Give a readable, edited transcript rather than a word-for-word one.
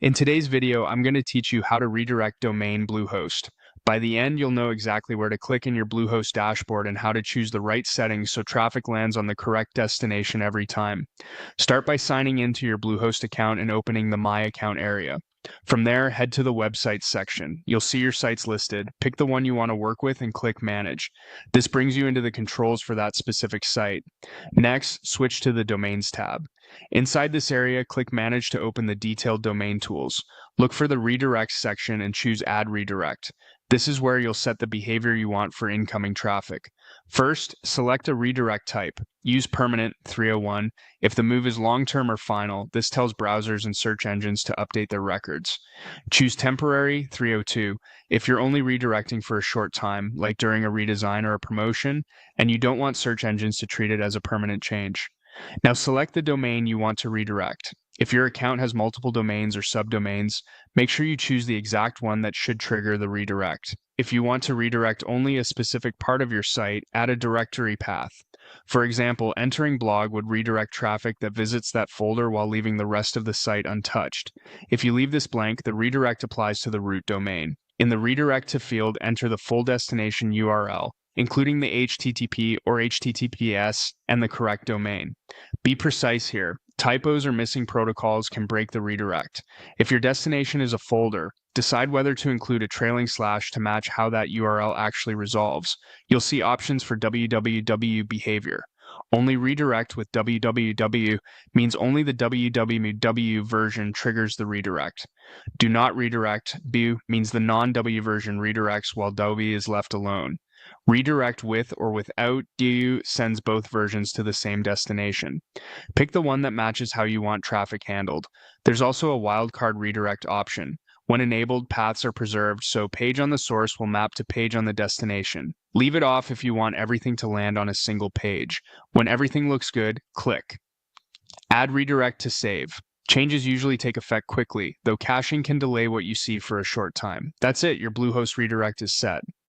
In today's video, I'm going to teach you how to redirect domain Bluehost. By the end, you'll know exactly where to click in your Bluehost dashboard and how to choose the right settings so traffic lands on the correct destination every time. Start by signing into your Bluehost account and opening the My Account area. From there, head to the Websites section. You'll see your sites listed. Pick the one you want to work with and click Manage. This brings you into the controls for that specific site. Next, switch to the Domains tab. Inside this area, click Manage to open the detailed domain tools. Look for the Redirects section and choose Add Redirect. This is where you'll set the behavior you want for incoming traffic. First, select a redirect type. Use Permanent 301. If the move is long-term or final, this tells browsers and search engines to update their records. Choose Temporary 302. If you're only redirecting for a short time, like during a redesign or a promotion, and you don't want search engines to treat it as a permanent change. Now select the domain you want to redirect. If your account has multiple domains or subdomains, make sure you choose the exact one that should trigger the redirect. If you want to redirect only a specific part of your site, add a directory path. For example, entering blog would redirect traffic that visits that folder while leaving the rest of the site untouched. If you leave this blank, the redirect applies to the root domain. In the redirect to field, enter the full destination URL, including the HTTP or HTTPS and the correct domain. Be precise here. Typos or missing protocols can break the redirect. If your destination is a folder, decide whether to include a trailing slash to match how that URL actually resolves. You'll see options for www behavior. Only redirect with www means only the www version triggers the redirect. Do not redirect bu means the non-w version redirects while w is left alone. Redirect with or without du sends both versions to the same destination. Pick the one that matches how you want traffic handled. There's also a wildcard redirect option. When enabled, paths are preserved, so page on the source will map to page on the destination. Leave it off if you want everything to land on a single page. When everything looks good, click. Add redirect to save. Changes usually take effect quickly, though caching can delay what you see for a short time. That's it, your Bluehost redirect is set.